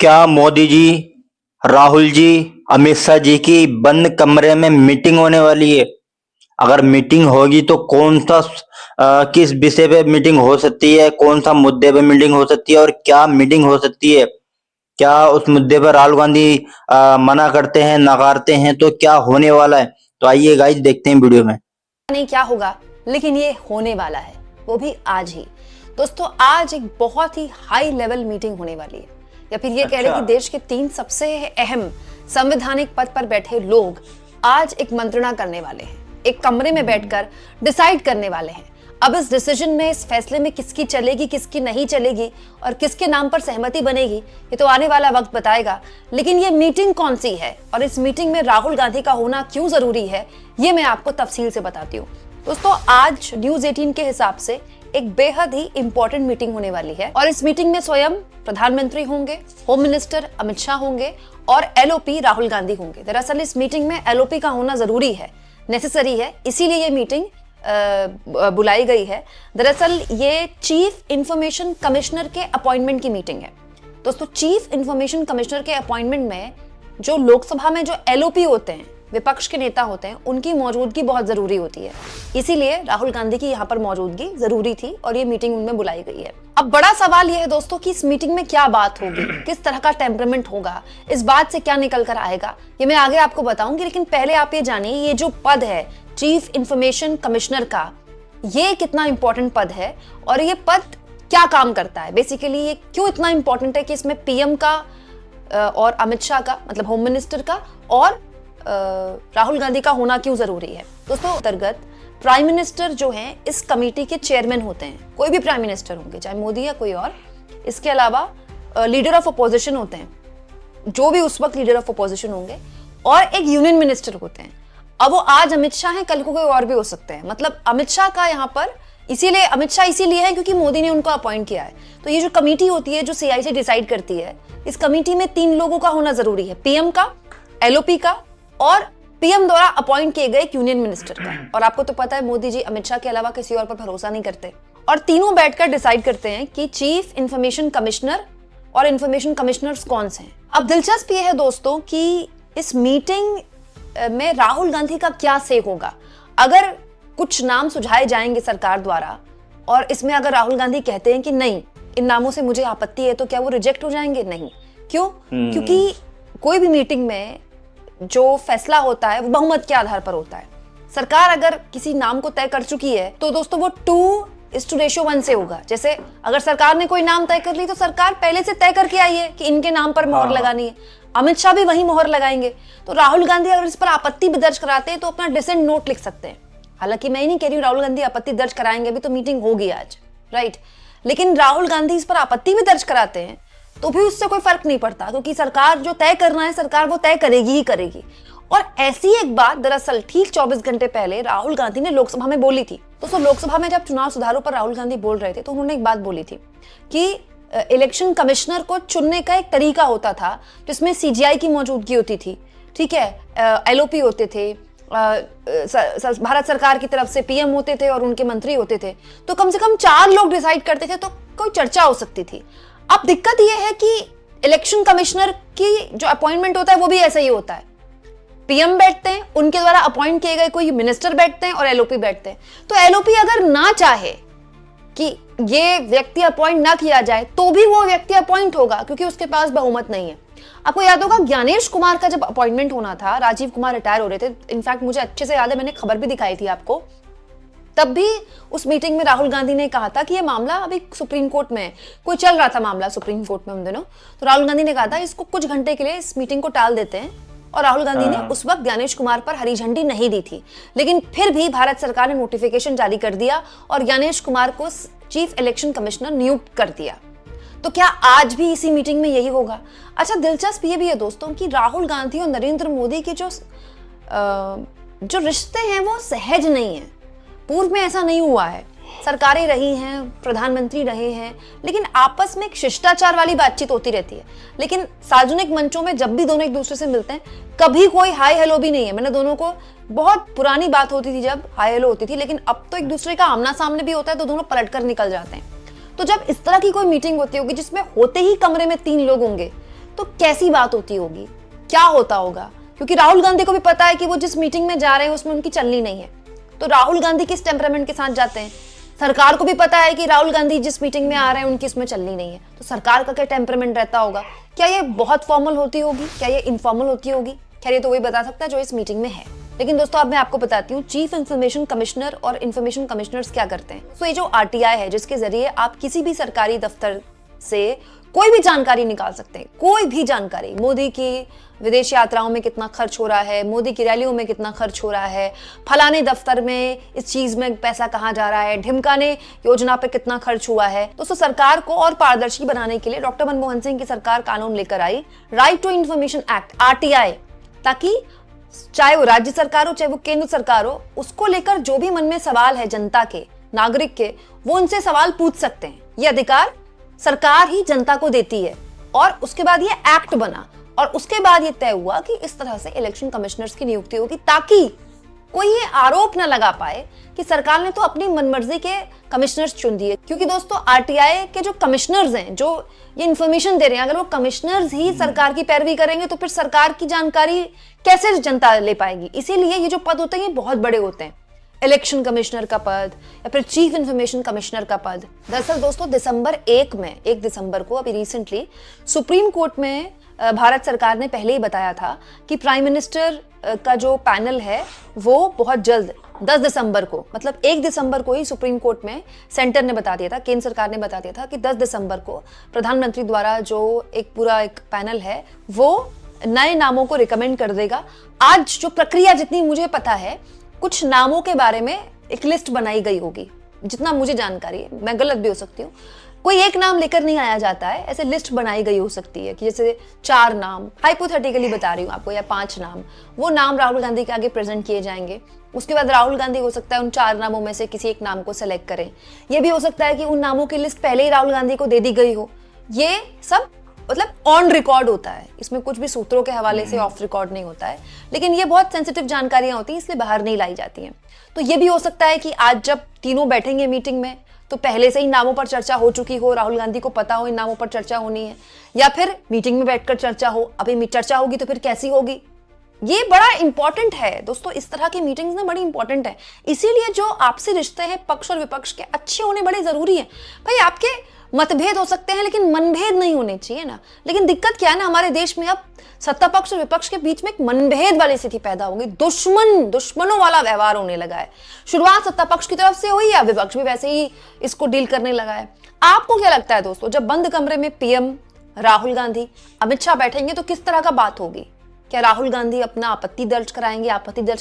क्या मोदी जी, राहुल जी, अमित शाह जी की बंद कमरे में मीटिंग होने वाली है? अगर मीटिंग होगी तो कौन सा किस विषय पे मीटिंग हो सकती है, कौन सा मुद्दे पे मीटिंग हो सकती है और क्या मीटिंग हो सकती है? क्या उस मुद्दे पर राहुल गांधी मना करते हैं, नकारते हैं तो क्या होने वाला है? तो आइए गाइस देखते हैं वीडियो में। नहीं क्या होगा, लेकिन ये होने वाला है, वो भी आज ही। दोस्तों, आज एक बहुत ही हाई लेवल मीटिंग होने वाली है, या फिर ये कह लें कि देश के 3 सबसे अहम संवैधानिक पद पर बैठे लोग आज एक मंत्रणा करने वाले हैं, एक कमरे में बैठकर डिसाइड करने वाले हैं। अब इस डिसीजन में, इस फैसले में किसकी चलेगी, किसकी नहीं चलेगी और किसके नाम पर सहमति बनेगी, ये तो आने वाला वक्त बताएगा। लेकिन ये मीटिंग कौन सी है और इस मीटिंग में राहुल गांधी का होना क्यों जरूरी है, ये मैं आपको तफसील से बताती हूँ। दोस्तों, आज न्यूज 18 के हिसाब से एक बेहद ही इंपॉर्टेंट मीटिंग होने वाली है और इस मीटिंग में स्वयं प्रधानमंत्री होंगे, होम मिनिस्टर अमित शाह होंगे और एलओपी राहुल गांधी होंगे। दरअसल इस मीटिंग में एलओपी का होना जरूरी है, नेसेसरी है, इसीलिए ये मीटिंग बुलाई गई है। दरअसल ये चीफ इंफॉर्मेशन कमिश्नर के अपॉइंटमेंट की मीटिंग है। दोस्तों, चीफ इंफॉर्मेशन कमिश्नर के अपॉइंटमेंट में जो लोकसभा में जो एलओपी होते हैं, विपक्ष के नेता होते हैं, उनकी मौजूदगी बहुत जरूरी होती है। इसीलिए राहुल गांधी की यहाँ पर मौजूदगी जरूरी थी और ये मीटिंग उनमें बुलाई गई है। अब बड़ा सवाल यह है दोस्तों कि इस मीटिंग में क्या बात होगी, किस तरह का टेम्परामेंट होगा, इस बात से क्या निकल कर आएगा, ये मैं आगे आपको बताऊंगी। लेकिन पहले आप ये जानिए, ये जो पद है चीफ इंफॉर्मेशन कमिश्नर का, ये कितना इंपॉर्टेंट पद है और ये पद क्या काम करता है। बेसिकली ये क्यों इतना इंपॉर्टेंट है कि इसमें पीएम का और अमित शाह का, मतलब होम मिनिस्टर का और राहुल गांधी का होना क्यों जरूरी है। दोस्तों, अंतर्गत प्राइम मिनिस्टर जो हैं इस कमेटी के चेयरमैन होते हैं, कोई भी प्राइम मिनिस्टर होंगे, चाहे मोदी या कोई और। इसके अलावा लीडर ऑफ अपोजिशन होते हैं, जो भी उस वक्त लीडर ऑफ अपोजिशन होंगे, और एक यूनियन मिनिस्टर होते हैं। अब वो आज अमित शाह हैं, कल को कोई और भी हो सकते हैं। मतलब अमित शाह का यहाँ पर इसीलिए अमित शाह इसीलिए है क्योंकि मोदी ने उनको अपॉइंट किया है। तो ये जो कमेटी होती है, जो सीआईसी डिसाइड करती है, इस कमेटी में 3 लोगों का होना जरूरी है, पीएम का, एलओपी का और पीएम द्वारा अपॉइंट किए गए यूनियन मिनिस्टर का। और आपको तो पता है, मोदी जी अमित शाह के अलावा किसी और पर भरोसा नहीं करते और तीनों बैठकर डिसाइड करते हैं कि चीफ इंफॉर्मेशन कमिश्नर और इंफॉर्मेशन कमिश्नर्स कौन से हैं। अब दिलचस्प ये है दोस्तों कि इस मीटिंग में राहुल गांधी का क्या से होगा। अगर कुछ नाम सुझाए जाएंगे सरकार द्वारा और इसमें अगर राहुल गांधी कहते हैं कि नहीं, इन नामों से मुझे आपत्ति है, तो क्या वो रिजेक्ट हो जाएंगे? नहीं। क्यों? क्योंकि कोई भी मीटिंग में जो फैसला होता है वो बहुमत के आधार पर होता है। सरकार अगर किसी नाम को तय कर चुकी है तो दोस्तों वो 2:1 से होगा। जैसे अगर सरकार ने कोई नाम तय कर ली तो सरकार पहले से तय करके आई है कि इनके नाम पर मोहर लगानी है, अमित शाह भी वही मोहर लगाएंगे। तो राहुल गांधी अगर इस पर आपत्ति भी दर्ज कराते हैं तो अपना डिसेंट नोट लिख सकते हैं। हालांकि मैं नहीं कह रही हूँ राहुल गांधी आपत्ति दर्ज कराएंगे, अभी तो मीटिंग होगी आज, राइट। लेकिन राहुल गांधी इस पर आपत्ति भी दर्ज कराते हैं तो भी उससे कोई फर्क नहीं पड़ता, क्योंकि सरकार जो तय करना है, सरकार वो तय करेगी ही करेगी। और ऐसी एक बात दरअसल ठीक 24 घंटे पहले राहुल गांधी ने लोकसभा में बोली थी। दोस्तों, लोकसभा में जब चुनाव सुधारों पर राहुल गांधी बोल रहे थे तो उन्होंने एक बात बोली थी कि इलेक्शन कमिश्नर को चुनने का एक तरीका होता था जिसमें सीजीआई की मौजूदगी होती थी, ठीक है, एलओपी होते थे, भारत सरकार की तरफ से पीएम होते थे और उनके मंत्री होते थे। तो कम से कम 4 लोग डिसाइड करते थे तो कोई चर्चा हो सकती थी। अब दिक्कत यह है कि इलेक्शन कमिश्नर की जो अपॉइंटमेंट होता है वो भी ऐसा ही होता है, पीएम बैठते हैं, उनके द्वारा अपॉइंट किए गए कोई मिनिस्टर बैठते हैं और एलओपी बैठते हैं। तो एलओपी अगर ना चाहे कि ये व्यक्ति अपॉइंट ना किया जाए तो भी वो व्यक्ति अपॉइंट होगा, क्योंकि उसके पास बहुमत नहीं है। आपको याद होगा ज्ञानेश कुमार का जब अपॉइंटमेंट होना था, राजीव कुमार रिटायर हो रहे थे, इनफैक्ट मुझे अच्छे से याद है, मैंने खबर भी दिखाई थी आपको। तब भी उस मीटिंग में राहुल गांधी ने कहा था कि ये मामला अभी सुप्रीम कोर्ट में, कोई चल रहा था मामला सुप्रीम कोर्ट में उन दिनों। तो राहुल गांधी ने कहा था इसको कुछ घंटे के लिए इस मीटिंग को टाल देते हैं, और राहुल गांधी ने उस वक्त ज्ञानेश कुमार पर हरी झंडी नहीं दी थी। लेकिन फिर भी भारत सरकार ने नोटिफिकेशन जारी कर दिया और ज्ञानेश कुमार को चीफ इलेक्शन कमिश्नर नियुक्त कर दिया। तो क्या आज भी इसी मीटिंग में यही होगा? अच्छा, दिलचस्प ये भी है दोस्तों कि राहुल गांधी और नरेंद्र मोदी के जो रिश्ते हैं वो सहज नहीं है। पूर्व में ऐसा नहीं हुआ है, सरकारें रही हैं, प्रधानमंत्री रहे हैं, लेकिन आपस में एक शिष्टाचार वाली बातचीत होती रहती है। लेकिन सार्वजनिक मंचों में जब भी दोनों एक दूसरे से मिलते हैं, कभी कोई हाय हेलो भी नहीं है। मैंने दोनों को, बहुत पुरानी बात होती थी जब हाय हेलो होती थी, लेकिन अब तो एक दूसरे का आमना सामने भी होता है तो दोनों पलट कर निकल जाते हैं। तो जब इस तरह की कोई मीटिंग होती होगी जिसमें होते ही कमरे में 3 लोग होंगे, तो कैसी बात होती होगी, क्या होता होगा? क्योंकि राहुल गांधी को भी पता है कि वो जिस मीटिंग में जा रहे हैं उसमें उनकी चलनी नहीं है, तो राहुल गांधी किस टेम्परामेंट के साथ जाते हैं? सरकार को भी पता है कि राहुल गांधी जिस मीटिंग में आ रहे हैं उनकी इसमें चलनी नहीं है, तो सरकार का क्या टेम्परामेंट रहता होगा? क्या ये बहुत फॉर्मल होती होगी, क्या ये इनफॉर्मल होती होगी? खैर ये तो वही बता सकता है जो इस मीटिंग में है। लेकिन दोस्तों अब मैं आपको बताती हूँ चीफ इंफॉर्मेशन कमिश्नर और इंफॉर्मेशन कमिश्नर्स क्या करते हैं। तो ये जो आरटीआई है जिसके जरिए आप किसी भी सरकारी दफ्तर से कोई भी जानकारी निकाल सकते हैं, कोई भी जानकारी, मोदी की विदेश यात्राओं में कितना खर्च हो रहा है, मोदी की रैलियों में कितना खर्च हो रहा है, फलाने दफ्तर में इस चीज में पैसा कहाँ जा रहा है, ढिमकाने योजना पे कितना खर्च हुआ है। दोस्तों सरकार को और पारदर्शी बनाने के लिए डॉक्टर मनमोहन सिंह की सरकार कानून लेकर आई, right to information act RTI, ताकि चाहे वो राज्य सरकार हो चाहे वो केंद्र सरकार हो, उसको लेकर जो भी मन में सवाल है जनता के, नागरिक के, वो उनसे सवाल पूछ सकते हैं। ये अधिकार सरकार ही जनता को देती है। और उसके बाद ये एक्ट बना और उसके बाद ये तय हुआ कि इस तरह से इलेक्शन कमिश्नर्स की नियुक्ति होगी, ताकि कोई ये आरोप ना लगा पाए कि सरकार ने तो अपनी मनमर्जी के कमिश्नर्स चुन दिए। क्योंकि दोस्तों आरटीआई के जो कमिश्नर्स हैं, जो ये इंफॉर्मेशन दे रहे हैं, अगर वो कमिश्नर्स ही सरकार की पैरवी करेंगे तो फिर सरकार की जानकारी कैसे जनता ले पाएगी? इसीलिए ये जो पद होते हैं ये बहुत बड़े होते हैं, इलेक्शन कमिश्नर का पद या फिर चीफ इंफॉर्मेशन कमिश्नर का पद। दरअसल दोस्तों दिसंबर 1 दिसंबर को अभी रिसेंटली सुप्रीम कोर्ट में भारत सरकार ने पहले ही बताया था कि प्राइम मिनिस्टर का जो पैनल है वो बहुत जल्द 10 दिसंबर को, मतलब 1 दिसंबर को ही सुप्रीम कोर्ट में सेंटर ने बता दिया था, केंद्र सरकार ने बता दिया था कि 10 दिसंबर को प्रधानमंत्री द्वारा जो एक पैनल है वो नए नामों को रिकमेंड कर देगा। आज जो प्रक्रिया जितनी मुझे पता है, कुछ नामों के बारे में एक लिस्ट बनाई गई होगी, जितना मुझे जानकारी है, मैं गलत भी हो सकती हूँ, कोई एक नाम लेकर नहीं आया जाता है, ऐसे लिस्ट बनाई गई हो सकती है कि जैसे 4 नाम हाइपोथेटिकली बता रही हूँ आपको, या 5 नाम, वो नाम राहुल गांधी के आगे प्रेजेंट किए जाएंगे। उसके बाद राहुल गांधी हो सकता है उन 4 नामों में से किसी एक नाम को सेलेक्ट करें। ये भी हो सकता है कि उन नामों की लिस्ट पहले ही राहुल गांधी को दे दी गई हो। ये सब मतलब ऑन रिकॉर्ड होता है, इसमें कुछ भी सूत्रों के हवाले से ऑफ रिकॉर्ड नहीं होता है, लेकिन ये बहुत सेंसिटिव जानकारियां होती हैं इसलिए बाहर नहीं लाई जाती हैं। तो ये भी हो सकता है कि आज जब तीनों बैठेंगे मीटिंग में तो पहले से ही नामों पर चर्चा हो चुकी हो, राहुल गांधी को पता हो इन नामों पर चर्चा होनी है, या फिर मीटिंग में बैठकर चर्चा हो। अभी चर्चा होगी तो फिर कैसी होगी, ये बड़ा इंपॉर्टेंट है दोस्तों। इस तरह की मीटिंग्स ना बड़ी इंपॉर्टेंट है, इसीलिए जो आपसी रिश्ते हैं पक्ष और विपक्ष के अच्छे होने बड़े जरूरी है। भाई आपके मतभेद हो सकते हैं लेकिन मनभेद नहीं होने चाहिए ना। लेकिन दिक्कत क्या है ना, हमारे देश में अब सत्ता पक्ष और विपक्ष के बीच में एक मनभेद वाली स्थिति पैदा हो गई, दुश्मनों वाला व्यवहार होने लगा है। शुरुआत सत्ता पक्ष की तरफ से हुई है, विपक्ष भी वैसे ही इसको डील करने लगा है। आपको क्या लगता है दोस्तों, जब बंद कमरे में पीएम राहुल गांधी, अमित शाह बैठेंगे तो किस तरह का बात होगी? क्या राहुल गांधी अपना आपत्ति दर्ज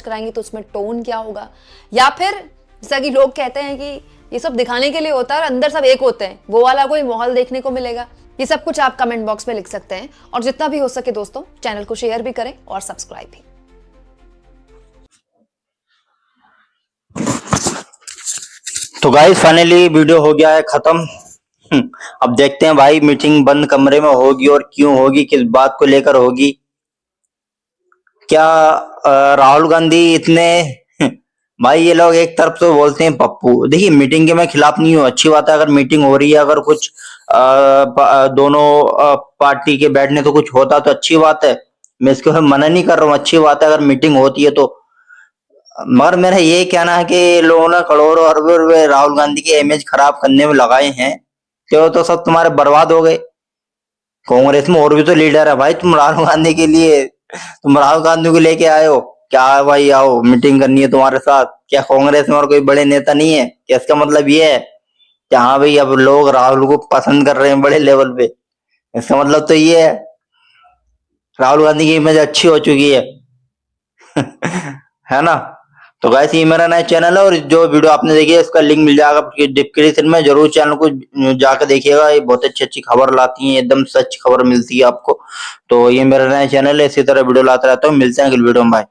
कराएंगे तो उसमें टोन क्या होगा? या फिर जैसा कि लोग कहते हैं कि ये सब दिखाने के लिए होता है और अंदर सब एक होते हैं, वो वाला कोई माहौल देखने को मिलेगा? ये सब कुछ आप कमेंट बॉक्स में लिख सकते हैं, और जितना भी हो सके दोस्तों चैनल को शेयर भी करें और सब्सक्राइब भी। तो गाइस फाइनली वीडियो हो गया है खत्म। अब देखते हैं भाई मीटिंग बंद कमरे में होगी और क्यों होगी, किस बात को लेकर होगी। क्या राहुल गांधी इतने भाई ये लोग एक तरफ से बोलते हैं पप्पू, देखिए मीटिंग के मैं खिलाफ नहीं हूँ, अच्छी बात है अगर मीटिंग हो रही है, अगर कुछ दोनों पार्टी के बैठने तो कुछ होता तो अच्छी बात है, मैं इसके मना नहीं कर रहा हूँ, अच्छी बात है अगर मीटिंग होती है तो। मगर मेरा ये कहना है कि लोगों ने करोड़ों अरबों रुपए राहुल गांधी की इमेज खराब करने में लगाए हैं, तो सब तुम्हारे बर्बाद हो गए। कांग्रेस में और भी तो लीडर है भाई, तुम राहुल गांधी के लिए, तुम राहुल गांधी को लेके आए हो क्या? भाई आओ मीटिंग करनी है तुम्हारे साथ, क्या कांग्रेस में और कोई बड़े नेता नहीं है क्या? इसका मतलब ये है कि हाँ भाई अब लोग राहुल को पसंद कर रहे हैं बड़े लेवल पे, इसका मतलब तो ये है राहुल गांधी की इमेज अच्छी हो चुकी है। है ना? तो गाइस ये मेरा नया चैनल है और जो वीडियो आपने देखी है इसका लिंक मिल जाएगा डिस्क्रिप्शन में, जरूर चैनल को जाकर देखिएगा, ये बहुत अच्छी खबर लाती है, एकदम सच खबर मिलती है आपको। तो ये मेरा नया चैनल है, इसी तरह वीडियो लाता रहता हूँ, मिलते हैं अगली वीडियो में, बाय।